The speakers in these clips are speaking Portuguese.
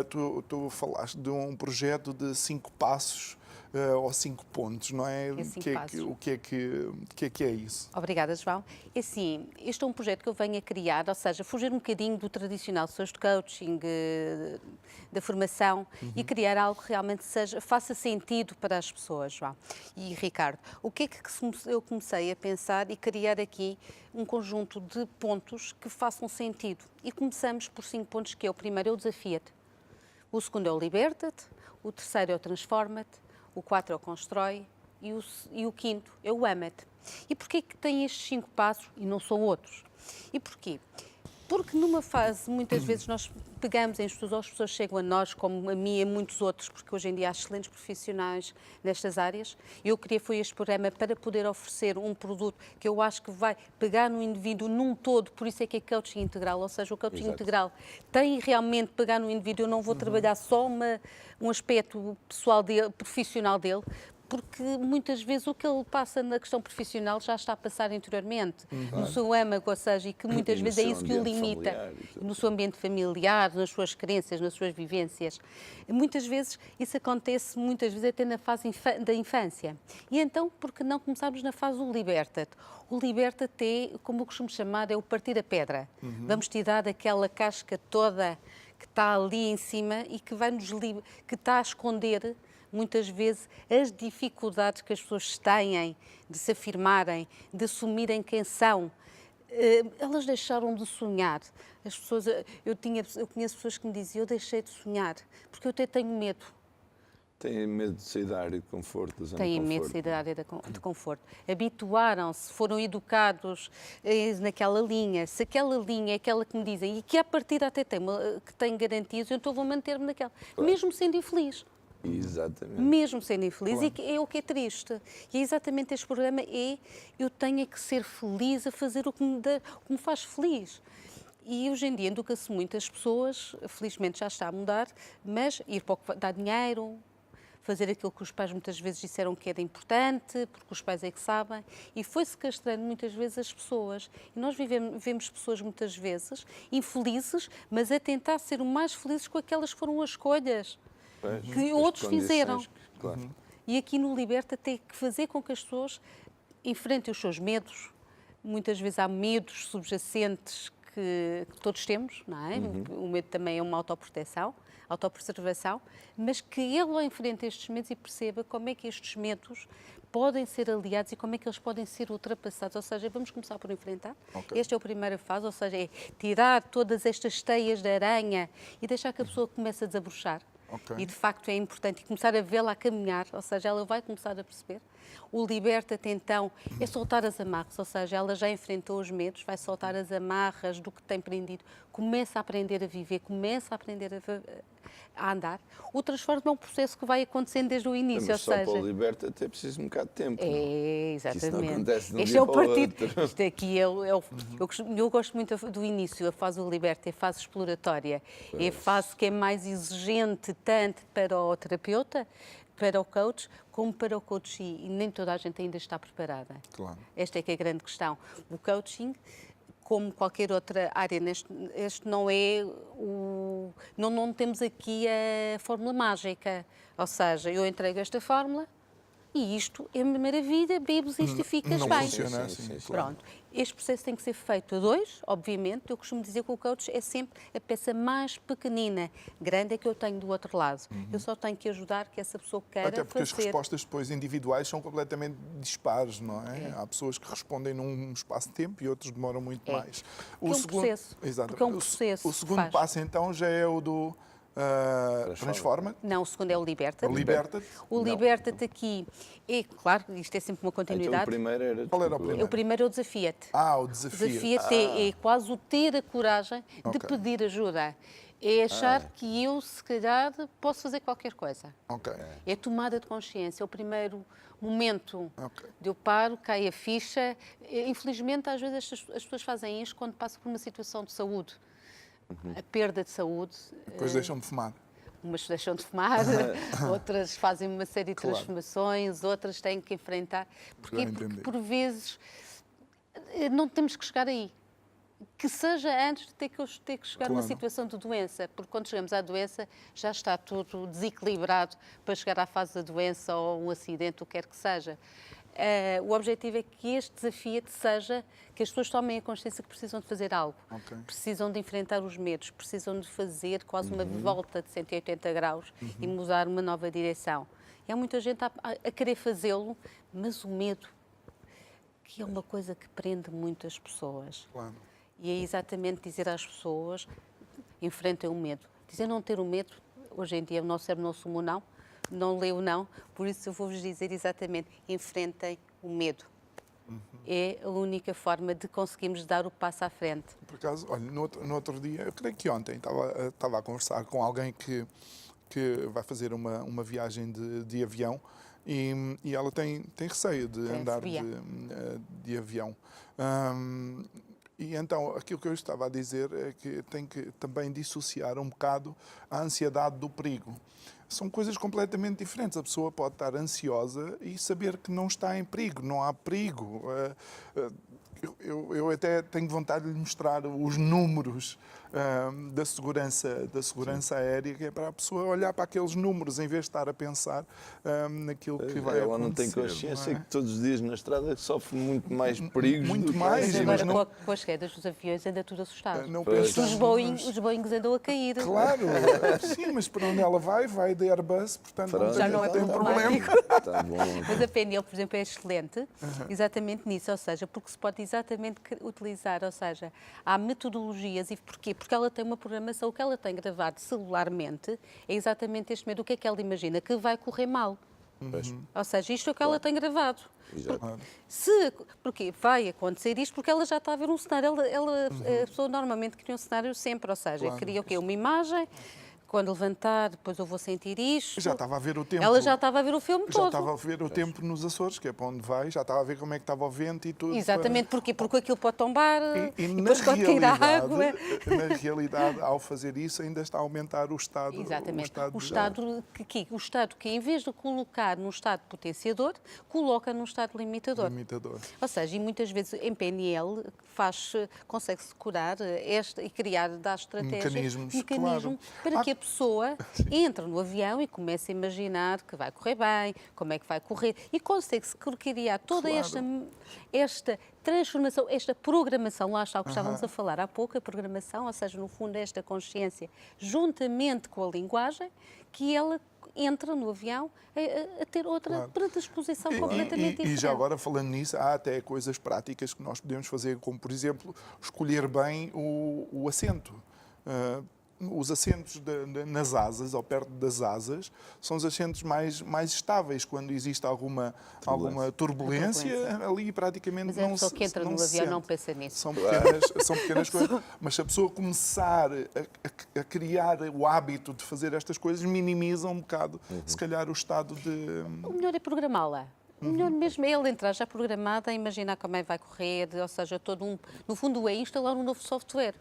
tu falaste de um projeto de 5 passos ou 5 pontos, não é? O que é isso? Obrigada, João. É assim, este é um projeto que eu venho a criar, ou seja, fugir um bocadinho do tradicional de coaching, da formação e criar algo que realmente faça sentido para as pessoas, João. E Ricardo, o que é que eu comecei a pensar e criar aqui um conjunto de pontos que façam sentido. E começamos por 5 pontos, que é o primeiro é o desafia-te, o segundo é o liberta-te, o terceiro é o transforma-te, o 4 é o constrói e o quinto é o ama-te. E porquê que tem estes 5 passos e não são outros? E porquê? Porque numa fase, muitas vezes nós pegamos em estudos, as pessoas chegam a nós, como a mim e a muitos outros, porque hoje em dia há excelentes profissionais nestas áreas. Eu foi este programa para poder oferecer um produto que eu acho que vai pegar no indivíduo num todo, por isso é que é coaching integral, ou seja, o coaching integral tem realmente pegar no indivíduo, eu não vou trabalhar só um aspecto pessoal dele, profissional dele, porque muitas vezes o que ele passa na questão profissional já está a passar interiormente, no seu âmago, ou seja, e que muitas vezes é isso que o limita, no seu ambiente familiar, nas suas crenças, nas suas vivências. Muitas vezes isso acontece, muitas vezes até na fase da infância. E então, por que não começarmos na fase do liberta-te? O liberta-te é, como eu costumo chamar, é o partir a pedra. Vamos tirar aquela casca toda que está ali em cima e que que está a esconder muitas vezes as dificuldades que as pessoas têm de se afirmarem, de assumirem quem são. Elas deixaram de sonhar. As pessoas, eu conheço pessoas que me diziam, eu deixei de sonhar, porque eu até tenho medo. Têm medo de sair da área de conforto, da zona de conforto. Têm medo de sair da área de conforto. Habituaram-se, foram educados naquela linha. Se aquela linha é aquela que me dizem, e que a partir até que tem garantias, eu então vou manter-me naquela, Claro. Mesmo sendo infeliz. Exatamente. Mesmo sendo infeliz, Claro. E é o que é triste. E é exatamente este programa eu tenho que ser feliz a fazer o que me faz feliz. E hoje em dia educa-se muitas pessoas, felizmente já está a mudar, mas ir para o que dá dinheiro, fazer aquilo que os pais muitas vezes disseram que era importante, porque os pais é que sabem, e foi-se castrando muitas vezes as pessoas. E nós vemos pessoas muitas vezes infelizes, mas a tentar ser o mais felizes com aquelas que foram as escolhas que outros fizeram. Claro. E aqui no Liberta tem que fazer com que as pessoas enfrentem os seus medos. Muitas vezes há medos subjacentes que todos temos, não é? O medo também é uma autopreservação, mas que ele enfrente estes medos e perceba como é que estes medos podem ser aliados e como é que eles podem ser ultrapassados. Ou seja, vamos começar por enfrentar. Ok. Esta é a primeira fase, ou seja, é tirar todas estas teias de aranha e deixar que a pessoa comece a desabrochar. Ok. E de facto é importante começar a vê-la a caminhar, ou seja, ela vai começar a perceber. O liberta-te então é soltar as amarras, ou seja, ela já enfrentou os medos, vai soltar as amarras do que tem prendido, começa a aprender a viver, começa a aprender a andar. O transformo é um processo que vai acontecendo desde o início, Mas ou só para seja... o liberta-te é preciso um bocado de tempo. É, Isso não exatamente. acontece de um Este dia é o para o partido. outro. Isto aqui eu gosto muito do início, a fase do liberta, é a fase exploratória. É a fase que é mais exigente tanto para o terapeuta, para o coach, como para o coachee. E nem toda a gente ainda está preparada. Claro. Esta é que é a grande questão. O coaching, como qualquer outra área, este não é o... Não temos aqui a fórmula mágica. Ou seja, eu entrego esta fórmula e isto é uma maravilha, bebes isto e ficas Não bem. funciona assim, claro. Pronto. Este processo tem que ser feito a dois, obviamente. Eu costumo dizer que o coach é sempre a peça mais pequenina. Grande é que eu tenho do outro lado. Eu só tenho que ajudar que essa pessoa queira Até porque as fazer. respostas depois individuais são completamente dispares, não é? Há pessoas que respondem num espaço de tempo e outros demoram muito mais. Porque é um processo. Exato. Porque é um processo O que segundo faz. passo então já é o do transforma. Não, o segundo é o liberta-te. O liberta-te. O liberta-te aqui é, claro, isto é sempre uma Então continuidade. o primeiro era... Qual era o primeiro? O primeiro é o desafia-te. O O desafio. desafia-te é quase o ter a coragem de Ok. pedir ajuda. É achar que eu, se calhar, posso fazer qualquer coisa. Ok. É tomada de consciência. É o primeiro momento Ok. de eu paro, cai a ficha. Infelizmente, às vezes as pessoas fazem isto quando passam por uma situação de saúde. A perda de saúde. Depois deixam de fumar. Umas deixam de fumar, outras fazem uma série de Claro. transformações, outras têm que enfrentar. Porquê? Já entendi. Porque, por vezes, não temos que chegar aí. que seja antes de ter que chegar numa situação de doença, porque quando chegamos à doença já está tudo desequilibrado para chegar à fase da doença ou um acidente, o que quer que seja. O objetivo é que este desafio seja que as pessoas tomem a consciência que precisam de fazer algo, precisam de enfrentar os medos, precisam de fazer quase uma volta de 180 graus e mudar uma nova direção. E há muita gente a querer fazê-lo, mas o medo, que é uma coisa que prende muito as pessoas. Claro. E é exatamente dizer às pessoas, enfrentem o medo. Dizer não ter o medo, hoje em dia o nosso cérebro não assume o não lê o não, por isso eu vou-vos dizer exatamente, enfrentem o medo. É a única forma de conseguirmos dar o passo à frente. Por acaso, olha, no outro dia, eu creio que ontem, estava a conversar com alguém que vai fazer uma viagem de avião e ela tem receio de andar de avião. E então, aquilo que eu estava a dizer é que tem que também dissociar um bocado a ansiedade do perigo. São coisas completamente diferentes. A pessoa pode estar ansiosa e saber que não está em perigo, não há perigo. Eu até tenho vontade de lhe mostrar os números da segurança aérea, que é para a pessoa olhar para aqueles números em vez de estar a pensar naquilo que vai acontecer. Ela não tem consciência que todos os dias na estrada sofre muito mais perigos muito do mais, que... Mas agora com as quedas dos aviões anda tudo assustado. Não Os Boeings andam a cair. Claro, sim, mas para onde ela vai de Airbus, portanto Já não é tem problema. Tá bom. Mas a PNL, por exemplo, é excelente exatamente nisso, ou seja, porque se pode exatamente utilizar, ou seja, há metodologias, e porquê? Porque ela tem uma programação, o que ela tem gravado celularmente é exatamente este medo. O que é que ela imagina? Que vai correr mal. Ou seja, isto é o que ela tem gravado. Porque vai acontecer isto porque ela já está a ver um cenário. A pessoa normalmente cria um cenário sempre, ou seja, cria o quê? Uma imagem. Quando levantar, depois eu vou sentir isto. Já estava a ver o tempo. Ela já estava a ver o filme todo. Já estava a ver o tempo nos Açores, que é para onde vai, já estava a ver como é que estava o vento e tudo. Exatamente, porque aquilo pode tombar e depois pode cair a água. Na realidade, ao fazer isso, ainda está a aumentar o estado. Exatamente. O estado que em vez de colocar num estado potenciador, coloca num estado limitador. Ou seja, e muitas vezes em PNL consegue-se curar e dar estratégias, mecanismo para que a pessoa entre no avião e comece a imaginar que vai correr bem, como é que vai correr, e consegue-se criar toda esta transformação, esta programação, lá está o que estávamos a falar há pouco, a programação, ou seja, no fundo esta consciência, juntamente com a linguagem, que ela entra no avião a ter outra predisposição completamente diferente. E já agora, falando nisso, há até coisas práticas que nós podemos fazer, como, por exemplo, escolher bem o assento. Os assentos nas asas, ou perto das asas, são os assentos mais estáveis. Quando existe alguma turbulência, ali praticamente mas não se sente. Mas a pessoa que entra no avião não pensa nisso. São pequenas coisas. Mas se a pessoa começar a criar o hábito de fazer estas coisas, minimiza um bocado, se calhar, o estado de... O melhor é programá-la. O melhor mesmo é ele entrar já programada, a imaginar como é que vai correr, ou seja, no fundo é instalar um novo software.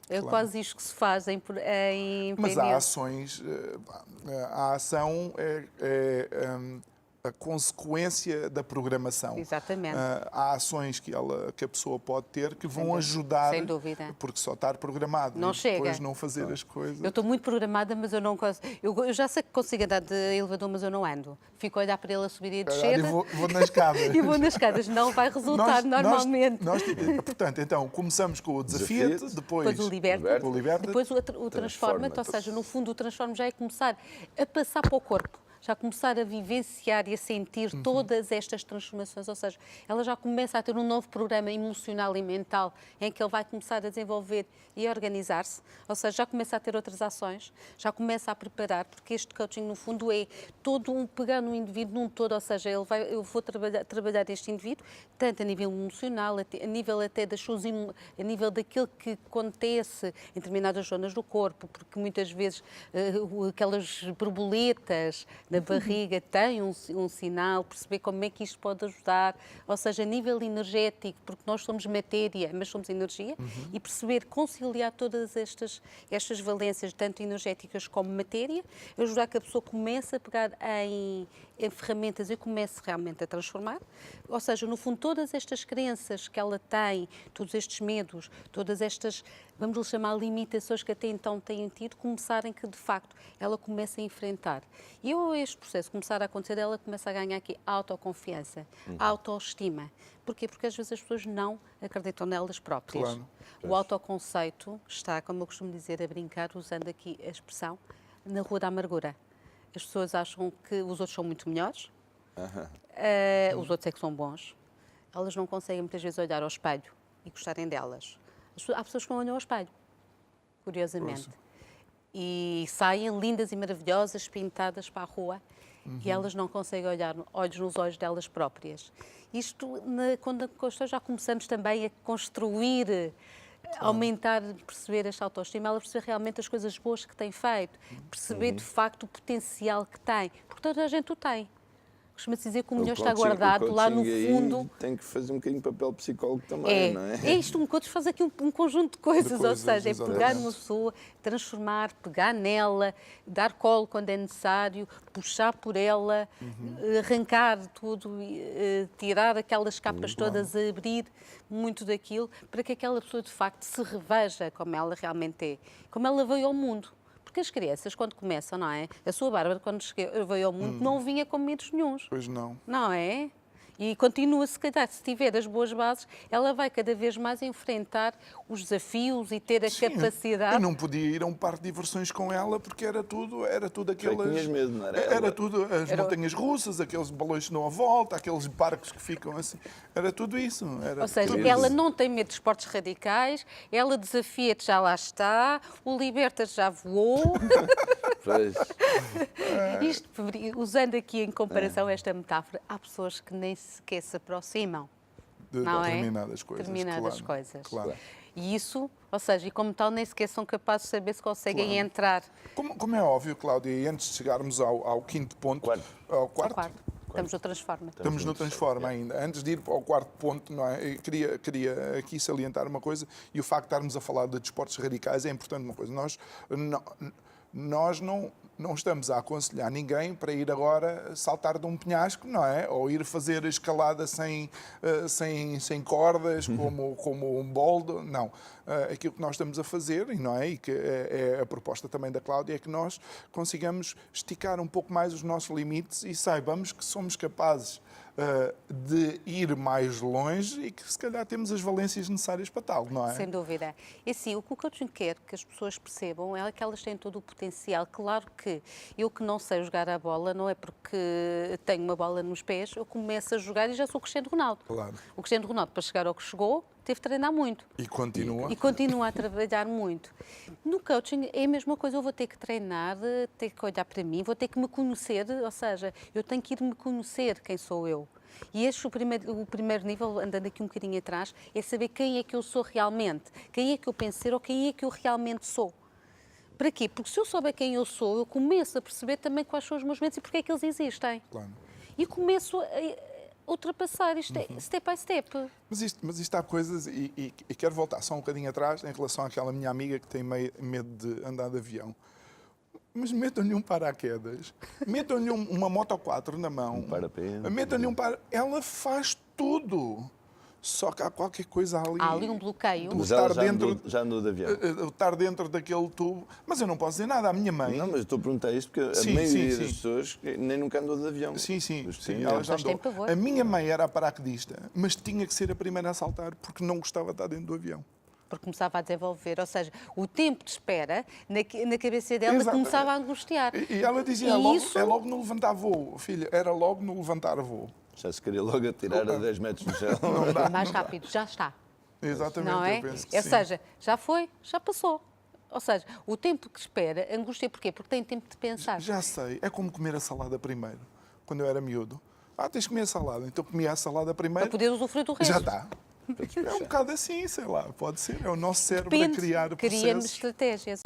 É quase isto que se faz em Mas há ações, a ação é a consequência da programação. Exatamente. Há ações que a pessoa pode ter que vão ajudar, sem dúvida, porque só estar programado não e chega. Depois não fazer as coisas. Eu estou muito programada, mas eu não consigo. Eu já sei que consigo andar de elevador, mas eu não ando. Fico a olhar para ele a subir e a descer. E vou nas escadas. E vou nas escadas. Não vai resultar normalmente. Portanto, então, começamos com o desafio-te, depois o liberta, depois o transforma-te, ou seja, no fundo o transforma já é começar a passar para o corpo. Já começar a vivenciar e a sentir todas estas transformações, ou seja, ela já começa a ter um novo programa emocional e mental em que ele vai começar a desenvolver e a organizar-se, ou seja, já começa a ter outras ações, já começa a preparar, porque este coaching no fundo é todo pegar no indivíduo num todo, ou seja, eu vou trabalhar este indivíduo, tanto a nível emocional, a nível até a nível daquilo que acontece em determinadas zonas do corpo, porque muitas vezes aquelas borboletas na barriga, tem um sinal, perceber como é que isto pode ajudar, ou seja, a nível energético, porque nós somos matéria, mas somos energia, e perceber, conciliar todas estas valências, tanto energéticas como matéria, ajudar que a pessoa comece a pegar em ferramentas e comece realmente a transformar, ou seja, no fundo, todas estas crenças que ela tem, todos estes medos, todas estas, vamos lhe chamar, limitações que até então têm tido, começarem que, de facto, ela comece a enfrentar. E este processo começar a acontecer, ela começa a ganhar aqui autoconfiança, autoestima. Porquê? Porque às vezes as pessoas não acreditam nelas próprias. Claro. O autoconceito está, como eu costumo dizer, a brincar, usando aqui a expressão, na rua da amargura. As pessoas acham que os outros são muito melhores, os outros é que são bons. Elas não conseguem muitas vezes olhar ao espelho e gostarem delas. Há pessoas que não olham ao espelho, curiosamente. E saem lindas e maravilhosas, pintadas para a rua, e elas não conseguem olhar olhos nos olhos delas próprias. Isto, quando já começamos também a construir, aumentar, perceber esta autoestima, ela perceber realmente as coisas boas que tem feito, perceber de facto o potencial que tem, porque toda a gente o tem. Costuma-se dizer que o melhor está guardado lá no fundo. Tem que fazer um bocadinho de papel psicólogo também, não é? É isto, um coach faz aqui um conjunto de coisas, ou seja, é exatamente. pegar numa pessoa, transformar, pegar nela, dar colo quando é necessário, puxar por ela, arrancar tudo, tirar aquelas capas todas, abrir muito daquilo, para que aquela pessoa de facto se reveja como ela realmente é, como ela veio ao mundo. Porque as crianças, quando começam, não é? A sua Bárbara, quando veio ao mundo, não vinha com medos nenhuns. Pois não. Não é? E continua, se calhar, se tiver as boas bases, ela vai cada vez mais enfrentar os desafios e ter a capacidade... Eu não podia ir a um parque de diversões com ela porque era tudo aquelas... Tinhas medo, não era? Era tudo as montanhas russas, aqueles balões que dão a volta, aqueles parques que ficam assim. Era tudo isso. Ou seja, ela não tem medo de esportes radicais, ela desafia-te, já lá está, o liberta-te, já voou. Isto, usando aqui em comparação esta metáfora, há pessoas que nem sequer se aproximam. De não determinadas é? coisas. Determinadas claro, coisas. Claro. E isso, ou seja, e como tal, nem sequer são capazes de saber se conseguem entrar. Como é óbvio, Cláudia, e antes de chegarmos ao quinto ponto, ao quarto? Estamos no Transforma. Estamos no Transforma ainda. Antes de ir ao quarto ponto, não é? Eu queria aqui salientar uma coisa, e o facto de estarmos a falar de desportos radicais é importante uma coisa. Nós não estamos a aconselhar ninguém para ir agora saltar de um penhasco, não é? Ou ir fazer a escalada sem cordas, como um boldo, não. Aquilo que nós estamos a fazer, e não é? E que é a proposta também da Cláudia, é que nós consigamos esticar um pouco mais os nossos limites e saibamos que somos capazes de ir mais longe e que se calhar temos as valências necessárias para tal, não é? Sem dúvida. E assim, o que o coaching quer que as pessoas percebam é que elas têm todo o potencial. Claro que eu que não sei jogar a bola, não é porque tenho uma bola nos pés, eu começo a jogar e já sou o Cristiano Ronaldo. Claro. O Cristiano Ronaldo, para chegar ao que chegou, teve de treinar muito. E continua. E continua a trabalhar muito. No coaching é a mesma coisa, eu vou ter que treinar, ter que olhar para mim, vou ter que me conhecer, ou seja, eu tenho que ir me conhecer quem sou eu. E este, o primeiro nível, andando aqui um bocadinho atrás, é saber quem é que eu sou realmente, quem é que eu penso ser ou quem é que eu realmente sou. Para quê? Porque se eu souber quem eu sou, eu começo a perceber também quais são os meus medos e porque é que eles existem. Claro. E começo a ultrapassar isto, step by step. Mas isto há coisas, e quero voltar só um bocadinho atrás em relação àquela minha amiga que tem medo de andar de avião. Mas metam-lhe um paraquedas, metam-lhe uma Moto 4 na mão, metam-lhe Ela faz tudo. Só que há qualquer coisa ali. Há ali um bloqueio. Mas ela já andou de avião. Estar dentro daquele tubo. Mas eu não posso dizer nada à minha mãe. Não, mas estou a perguntar isto porque a maioria das pessoas nem nunca andou de avião. Sim, ela já andou. A minha mãe era paraquedista, mas tinha que ser a primeira a saltar porque não gostava de estar dentro do avião. Porque começava a desenvolver, ou seja, o tempo de espera na cabeça dela começava a angustiar. E ela dizia, é logo no levantar voo, filha, era logo no levantar voo. Já se queria logo atirar a 10 metros no chão. Mais rápido, já está. Exatamente, não é? Eu penso que Ou seja, já foi, já passou. Ou seja, o tempo que espera, angústia porquê? Porque tem tempo de pensar. Já sei, é como comer a salada primeiro, quando eu era miúdo. Tens de comer a salada, então comia a salada primeiro. Para poder usufruir do resto. Já está. É um bocado assim, sei lá, pode ser. É o nosso cérebro a criar o processo. Cria-me estratégias.